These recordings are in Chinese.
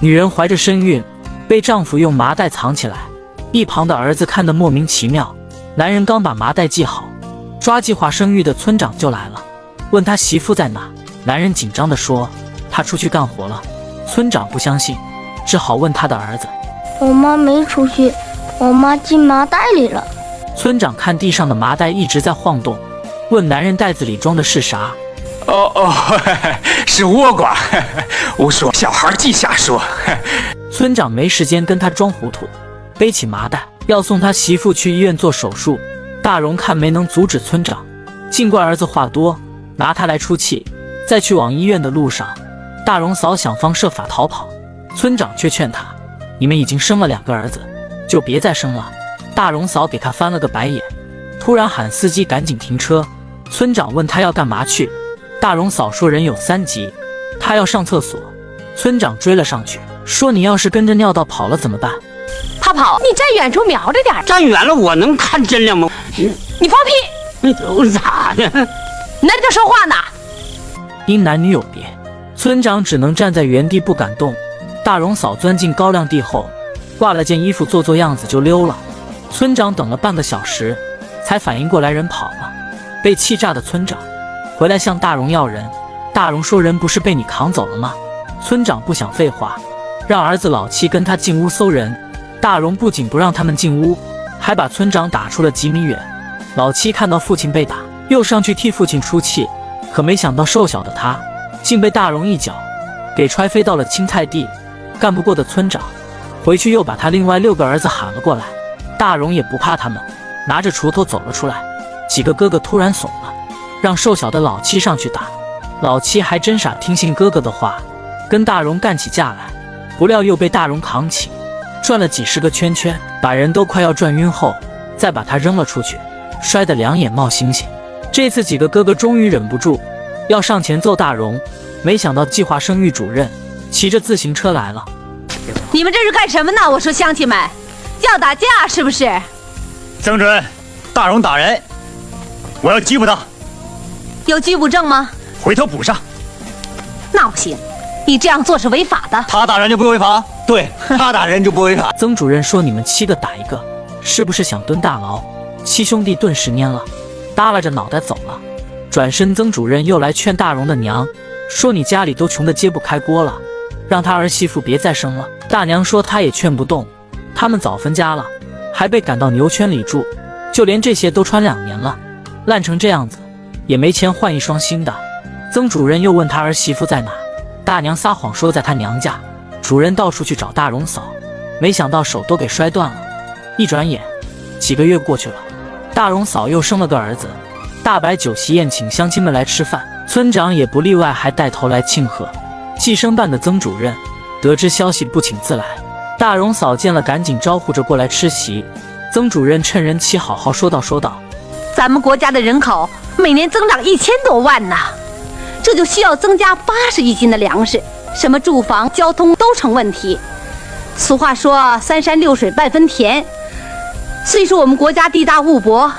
女人怀着身孕，被丈夫用麻袋藏起来，一旁的儿子看得莫名其妙。男人刚把麻袋系好，抓计划生育的村长就来了，问他媳妇在哪。男人紧张地说他出去干活了。村长不相信，只好问他的儿子，我妈没出去，我妈进麻袋里了。村长看地上的麻袋一直在晃动，问男人袋子里装的是啥。是倭瓜。我说小孩净瞎说。村长没时间跟他装糊涂，背起麻袋要送他媳妇去医院做手术。大荣看没能阻止村长，尽怪儿子话多，拿他来出气。在去往医院的路上，大荣嫂想方设法逃跑，村长却劝他，你们已经生了2个儿子，就别再生了。大荣嫂给他翻了个白眼，突然喊司机赶紧停车。村长问他要干嘛去，大荣嫂说人有3急，他要上厕所。村长追了上去，说你要是跟着尿道跑了怎么办？他跑，你站远处瞄着点，站远了我能看真亮吗？你放屁！你都咋的？那就说话呢。因男女有别，村长只能站在原地不敢动。大荣嫂钻进高粱地后，挂了件衣服做样子就溜了。村长等了半个小时，才反应过来人跑了。被气炸的村长回来向大荣要人。大荣说人不是被你扛走了吗？村长不想废话，让儿子老七跟他进屋搜人。大荣不仅不让他们进屋，还把村长打出了几米远。老七看到父亲被打，又上去替父亲出气，可没想到瘦小的他竟被大荣一脚给踹飞到了青菜地。干不过的村长回去又把他另外6个儿子喊了过来。大荣也不怕他们，拿着锄头走了出来。几个哥哥突然怂了，让瘦小的老七上去打。老七还真傻，听信哥哥的话，跟大荣干起架来。不料又被大荣扛起，转了几10个圈圈，把人都快要转晕后，再把他扔了出去，摔得2眼冒星星。这次几个哥哥终于忍不住要上前揍大荣，没想到计划生育主任骑着自行车来了。你们这是干什么呢？我说乡亲们，要打架是不是？曾主任，大荣打人，我要缉捕他。有拘捕证吗？回头补上。那不行，你这样做是违法的。他打人就不违法？对，他打人就不违法。曾主任说你们7个打1个，是不是想蹲大牢？7兄弟顿时蔫了，耷拉着脑袋走了。转身曾主任又来劝大荣的娘，说你家里都穷得揭不开锅了，让他儿媳妇别再生了。大娘说她也劝不动，他们早分家了，还被赶到牛圈里住，就连这些都穿2年了，烂成这样子，也没钱换一双新的。曾主任又问他儿媳妇在哪，大娘撒谎说在他娘家。主任到处去找大荣嫂，没想到手都给摔断了。一转眼几个月过去了，大荣嫂又生了个儿子。大摆酒席宴请乡亲们来吃饭，村长也不例外，还带头来庆贺。计生办的曾主任得知消息不请自来，大荣嫂见了赶紧招呼着过来吃席。曾主任趁人气好好说道，咱们国家的人口每年增长1000多万呢，这就需要增加80亿斤的粮食，什么住房、交通都成问题。俗话说三山六水半分田，虽说我们国家地大物博，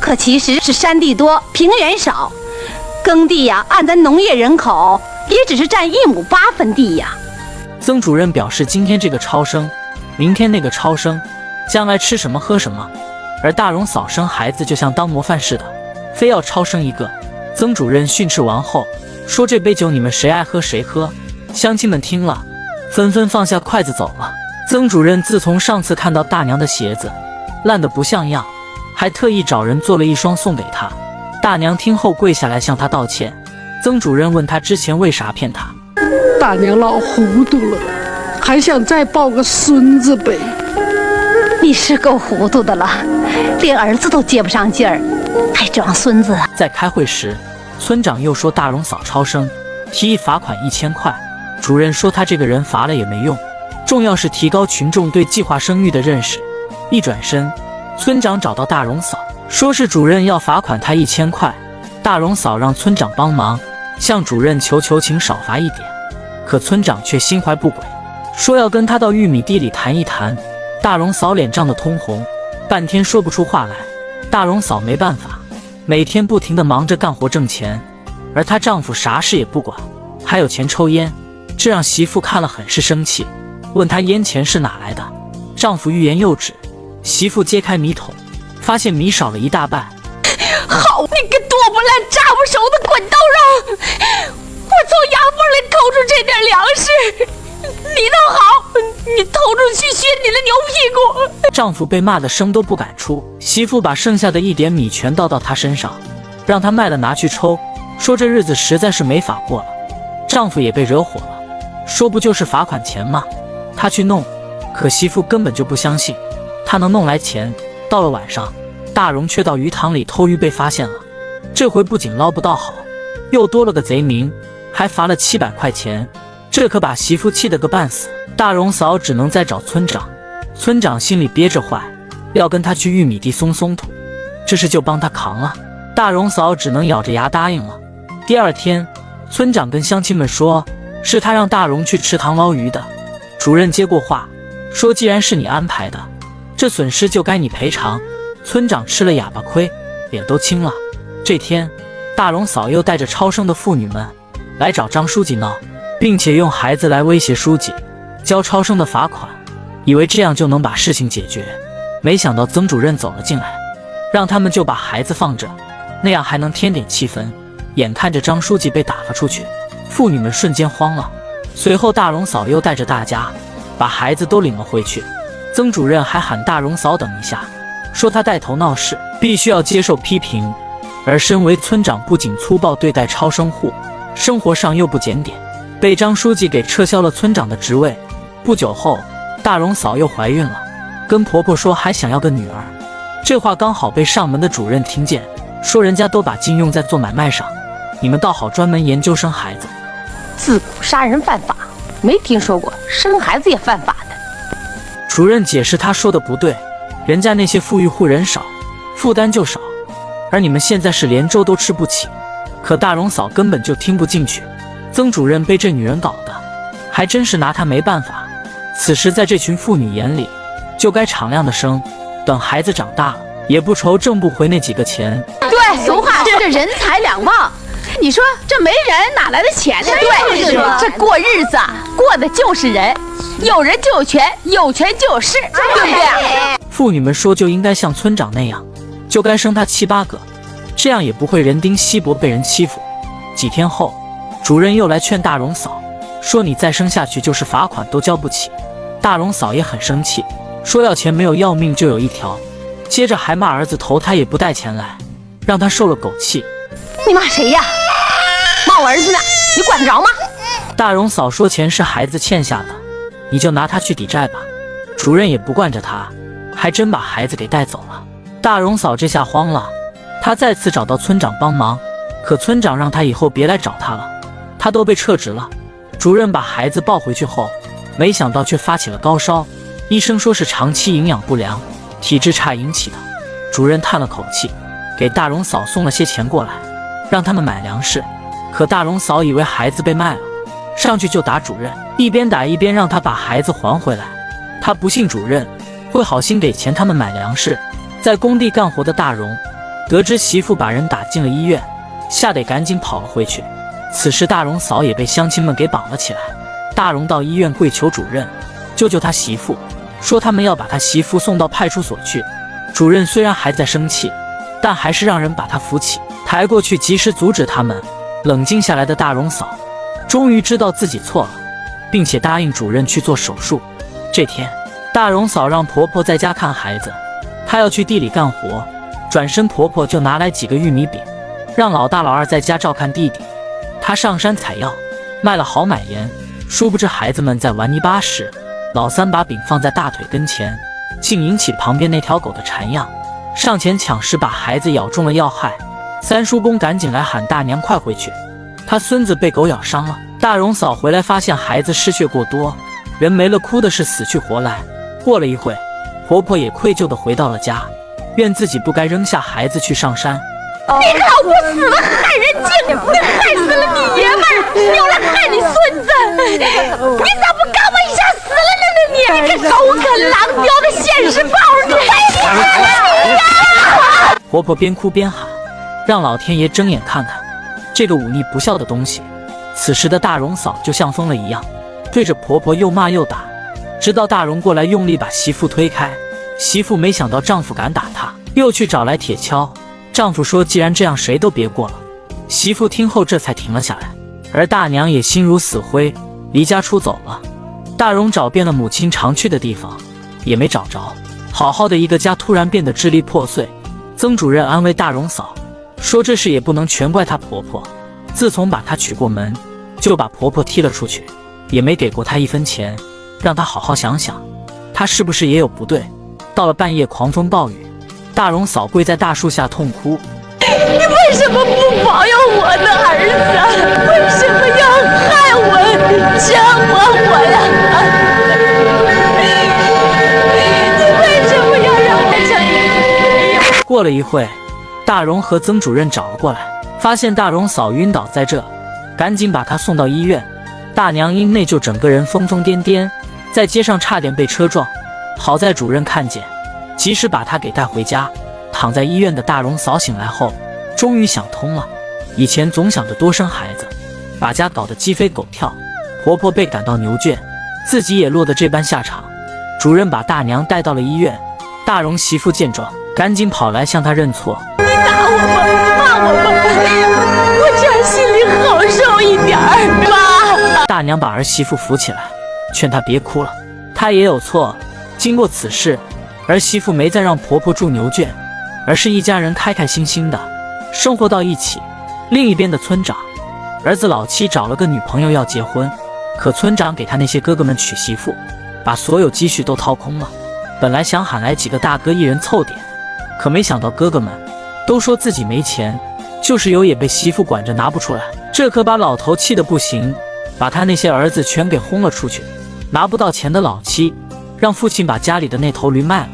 可其实是山地多平原少，耕地呀按咱农业人口也只是占1亩8分地呀。曾主任表示今天这个超生，明天那个超生，将来吃什么喝什么。而大荣嫂生孩子就像当模范似的，非要超生1个。曾主任训斥完后说，这杯酒你们谁爱喝谁喝。乡亲们听了纷纷放下筷子走了。曾主任自从上次看到大娘的鞋子烂得不像样，还特意找人做了1双送给她。大娘听后跪下来向她道歉。曾主任问她之前为啥骗她。大娘老糊涂了，还想再抱个孙子呗。你是够糊涂的了，连儿子都接不上劲儿，还装孙子啊。在开会时，村长又说大荣嫂超生，提议罚款1000块。主任说他这个人罚了也没用，重要是提高群众对计划生育的认识。一转身，村长找到大荣嫂，说是主任要罚款他1000块。大荣嫂让村长帮忙，向主任求情少罚1点。可村长却心怀不轨，说要跟他到玉米地里谈一谈。大荣嫂脸涨得通红，半天说不出话来。大荣嫂没办法，每天不停地忙着干活挣钱，而她丈夫啥事也不管，还有钱抽烟。这让媳妇看了很是生气，问她烟钱是哪来的。丈夫欲言又止，媳妇揭开米桶，发现米少了一大半。好你个剁不烂炸不熟的滚刀肉！我从牙缝里抠出这点粮食，你倒好，你偷出去削你的牛屁股！丈夫被骂得声都不敢出，媳妇把剩下的一点米全倒到他身上，让他卖了拿去抽，说这日子实在是没法过了。丈夫也被惹火了，说不就是罚款钱吗？他去弄，可媳妇根本就不相信他能弄来钱。到了晚上，大荣却到鱼塘里偷鱼被发现了，这回不仅捞不到好，又多了个贼名，还罚了700块钱，这可把媳妇气得个半死。大荣嫂只能再找村长，村长心里憋着坏，要跟他去玉米地松松土，这事就帮他扛了。大荣嫂只能咬着牙答应了。第二天，村长跟乡亲们说，是他让大荣去池塘捞鱼的。主任接过话，说既然是你安排的，这损失就该你赔偿。村长吃了哑巴亏，脸都青了。这天，大荣嫂又带着超生的妇女们来找张书记闹，并且用孩子来威胁书记交超生的罚款，以为这样就能把事情解决。没想到曾主任走了进来，让他们就把孩子放着，那样还能添点气氛。眼看着张书记被打发出去，妇女们瞬间慌了。随后大荣嫂又带着大家把孩子都领了回去。曾主任还喊大荣嫂等一下，说他带头闹事，必须要接受批评。而身为村长，不仅粗暴对待超生户，生活上又不检点，被张书记给撤销了村长的职位。不久后，大荣嫂又怀孕了，跟婆婆说还想要个女儿。这话刚好被上门的主任听见，说人家都把劲用在做买卖上，你们倒好专门研究生孩子。自古杀人犯法，没听说过生孩子也犯法的。主任解释他说的不对，人家那些富裕户人少，负担就少，而你们现在是连粥都吃不起。可大荣嫂根本就听不进去，曾主任被这女人搞的，还真是拿她没办法。此时在这群妇女眼里，就该敞亮的生，等孩子长大了，也不愁挣不回那几个钱。对，俗话说这人财两忘，你说这没人哪来的钱呢？对，这过日子啊，过的就是人，有人就有权，有权就有势，对不对？妇女们说就应该像村长那样，就该生他7、8个，这样也不会人丁稀薄被人欺负。几天后，主任又来劝大荣嫂，说你再生下去就是罚款都交不起。大荣嫂也很生气，说要钱没有要命就有一条，接着还骂儿子投胎也不带钱来，让他受了狗气。你骂谁呀？骂我儿子呢，你管得着吗？大荣嫂说钱是孩子欠下的，你就拿他去抵债吧。主任也不惯着他，还真把孩子给带走了。大荣嫂这下慌了，她再次找到村长帮忙，可村长让她以后别来找他了，他都被撤职了。主任把孩子抱回去后，没想到却发起了高烧，医生说是长期营养不良、体质差引起的。主任叹了口气，给大荣嫂送了些钱过来，让他们买粮食。可大荣嫂以为孩子被卖了，上去就打主任，一边打一边让他把孩子还回来。他不信主任会好心给钱他们买粮食。在工地干活的大荣得知媳妇把人打进了医院，吓得赶紧跑了回去。此时大荣嫂也被乡亲们给绑了起来。大荣到医院跪求主任救救他媳妇，说他们要把他媳妇送到派出所去。主任虽然还在生气，但还是让人把他扶起，抬过去及时阻止他们。冷静下来的大荣嫂终于知道自己错了，并且答应主任去做手术。这天，大荣嫂让婆婆在家看孩子，她要去地里干活，转身婆婆就拿来几个玉米饼，让老大老二在家照看弟弟。她上山采药，卖了好买盐。殊不知孩子们在玩泥巴时，老三把饼放在大腿跟前，竟引起旁边那条狗的馋样，上前抢食，把孩子咬中了要害。三叔公赶紧来喊大娘快回去，他孙子被狗咬伤了。大荣嫂回来发现孩子失血过多，人没了，哭的是死去活来。过了一会，婆婆也愧疚地回到了家，怨自己不该扔下孩子去上山。你个老不死的害人精，你害死了你爷们儿，又来害你孙子，你咋不刚我一下死了呢？你个狗啃狼叼的现世报，你婆婆边哭边喊，让老天爷睁眼看看这个忤逆不孝的东西。此时的大荣嫂就像疯了一样，对着婆婆又骂又打，直到大荣过来用力把媳妇推开。媳妇没想到丈夫敢打她，又去找来铁锹。丈夫说既然这样谁都别过了。媳妇听后这才停了下来，而大娘也心如死灰，离家出走了。大荣找遍了母亲常去的地方，也没找着。好好的一个家突然变得支离破碎。曾主任安慰大荣嫂说这事也不能全怪她婆婆，自从把她娶过门，就把婆婆踢了出去，也没给过她1分钱，让她好好想想，她是不是也有不对。到了半夜狂风暴雨，大荣嫂跪在大树下痛哭。你为什么不保佑我的儿子？为什么要害我、折磨我呀？你为什么要让我成一个没有？过了一会，大荣和曾主任找了过来，发现大荣嫂晕倒在这，赶紧把她送到医院。大娘因内疚整个人疯疯癫癫，在街上差点被车撞，好在主任看见，及时把她给带回家。躺在医院的大荣嫂醒来后，终于想通了，以前总想着多生孩子，把家搞得鸡飞狗跳，婆婆被赶到牛圈，自己也落得这般下场。主任把大娘带到了医院，大荣媳妇见状，赶紧跑来向她认错。你打我吧，骂我吧，我这样心里好受一点儿吧。大娘把儿媳妇扶起来，劝她别哭了，她也有错。经过此事，儿媳妇没再让婆婆住牛圈，而是一家人开开心心的生活到一起。另一边的村长，儿子老七找了个女朋友要结婚，可村长给他那些哥哥们娶媳妇，把所有积蓄都掏空了。本来想喊来几个大哥一人凑点，可没想到哥哥们都说自己没钱，就是有也被媳妇管着拿不出来。这可把老头气得不行，把他那些儿子全给轰了出去。拿不到钱的老七让父亲把家里的那头驴卖了，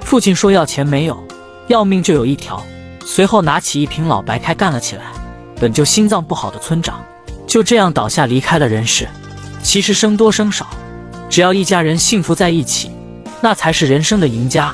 父亲说要钱没有，要命就有一条。随后拿起一瓶老白开干了起来。本就心脏不好的村长就这样倒下离开了人世。其实生多生少，只要一家人幸福在一起，那才是人生的赢家。